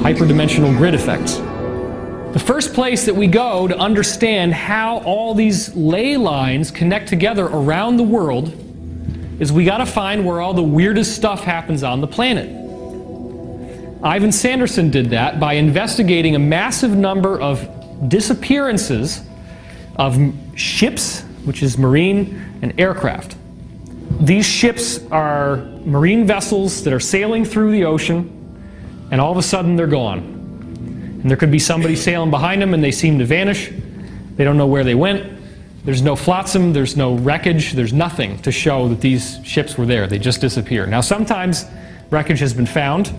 hyperdimensional grid effects. The first place that we go to understand how all these ley lines connect together around the world is we got to find where all the weirdest stuff happens on the planet. Ivan Sanderson did that by investigating a massive number of disappearances of ships, which is marine, and aircraft. These ships are marine vessels that are sailing through the ocean, and all of a sudden they're gone. And there could be somebody sailing behind them and they seem to vanish. They don't know where they went. There's no flotsam, there's no wreckage, there's nothing to show that these ships were there. They just disappear. Now sometimes wreckage has been found,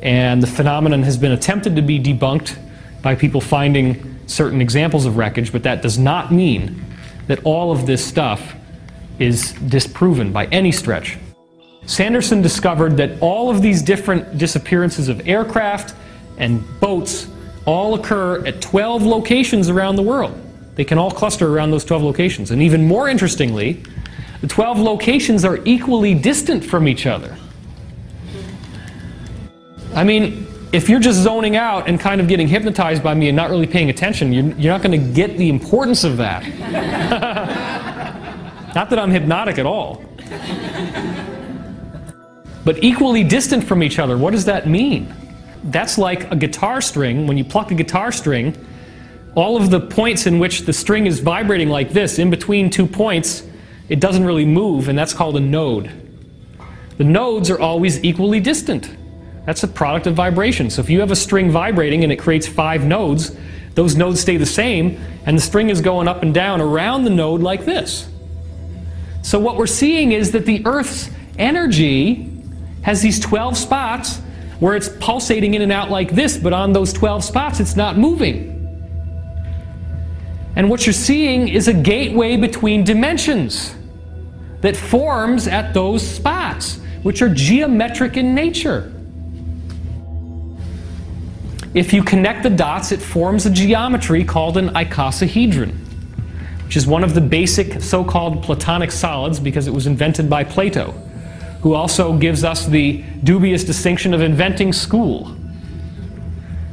and the phenomenon has been attempted to be debunked by people finding certain examples of wreckage, but that does not mean that all of this stuff is disproven by any stretch. Sanderson discovered that all of these different disappearances of aircraft and boats all occur at 12 locations around the world. They can all cluster around those 12 locations. And even more interestingly, the 12 locations are equally distant from each other. I mean, if you're just zoning out and kind of getting hypnotized by me and not really paying attention, you're not going to get the importance of that. Not that I'm hypnotic at all. But equally distant from each other, what does that mean? That's like a guitar string. When you pluck a guitar string, all of the points in which the string is vibrating like this, in between 2 points, it doesn't really move, and that's called a node. The nodes are always equally distant. That's a product of vibration. So if you have a string vibrating and it creates 5 nodes, those nodes stay the same, and the string is going up and down around the node like this. So what we're seeing is that the Earth's energy has these 12 spots where it's pulsating in and out like this, but on those 12 spots it's not moving. And what you're seeing is a gateway between dimensions that forms at those spots, which are geometric in nature. If you connect the dots, it forms a geometry called an icosahedron, which is one of the basic so-called Platonic solids because it was invented by Plato, who also gives us the dubious distinction of inventing school.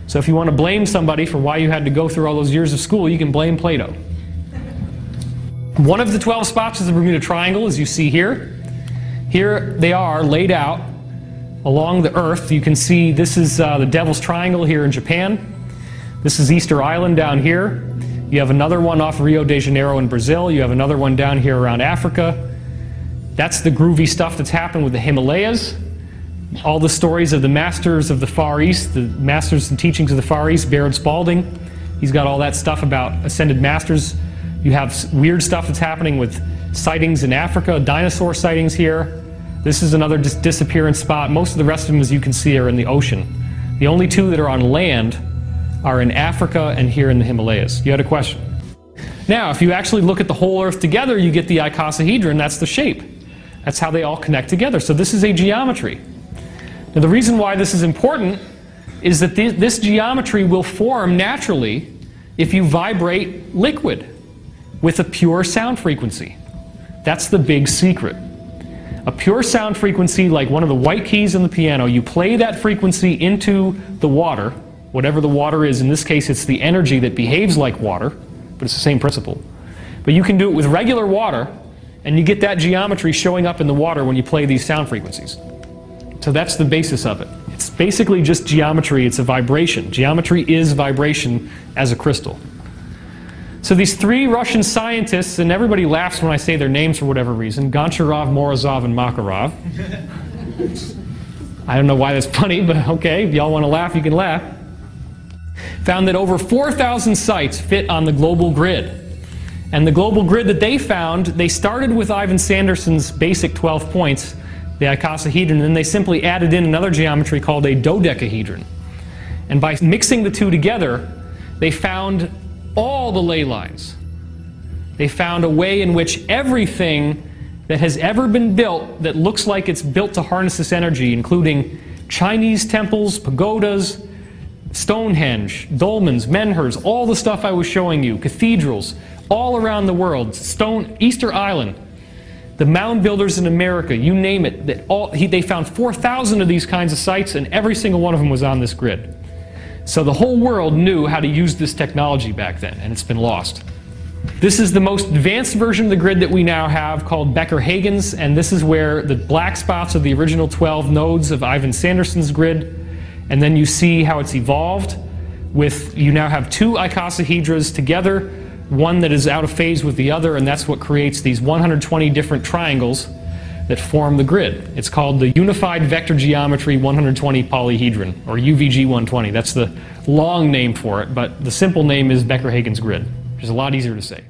So if you want to blame somebody for why you had to go through all those years of school, you can blame Plato. One of the 12 spots is the Bermuda Triangle, as you see here. Here they are laid out along the Earth. You can see this is the Devil's Triangle here in Japan. This is Easter Island down here. You have another one off Rio de Janeiro in Brazil. You have another one down here around Africa. That's the groovy stuff that's happened with the Himalayas. All the stories of the masters of the Far East, the masters and teachings of the Far East, Baron Spalding. He's got all that stuff about ascended masters. You have weird stuff that's happening with sightings in Africa, dinosaur sightings here. This is another disappearance spot. Most of the rest of them, as you can see, are in the ocean. The only 2 that are on land are in Africa and here in the Himalayas. You had a question? Now, if you actually look at the whole Earth together, you get the icosahedron. That's the shape. That's how they all connect together. So this is a geometry. Now, the reason why this is important is that this geometry will form naturally if you vibrate liquid with a pure sound frequency. That's the big secret. A pure sound frequency, like one of the white keys in the piano, you play that frequency into the water, whatever the water is. In this case, it's the energy that behaves like water, but it's the same principle. But you can do it with regular water, and you get that geometry showing up in the water when you play these sound frequencies. So that's the basis of it. It's basically just geometry. It's a vibration. Geometry is vibration as a crystal. So these 3 Russian scientists, and everybody laughs when I say their names for whatever reason, Goncharov, Morozov, and Makarov. I don't know why that's funny, but okay, if y'all want to laugh, you can laugh. Found that over 4,000 sites fit on the global grid. And the global grid that they found, they started with Ivan Sanderson's basic 12 points, the icosahedron, and then they simply added in another geometry called a dodecahedron. And by mixing the 2 together, they found all the ley lines. They found a way in which everything that has ever been built that looks like it's built to harness this energy, including Chinese temples, pagodas, Stonehenge, dolmens, menhirs, all the stuff I was showing you, cathedrals, all around the world, Easter Island, the mound builders in America, you name it. They found 4,000 of these kinds of sites, and every single one of them was on this grid. So the whole world knew how to use this technology back then, and it's been lost. This is the most advanced version of the grid that we now have, called Becker-Hagen's, and this is where the black spots are the original 12 nodes of Ivan Sanderson's grid. And then you see how it's evolved with, you now have two icosahedras together, one that is out of phase with the other, and that's what creates these 120 different triangles that form the grid. It's called the Unified Vector Geometry 120 Polyhedron, or UVG 120. That's the long name for it, but the simple name is Becker-Hagen's grid, which is a lot easier to say.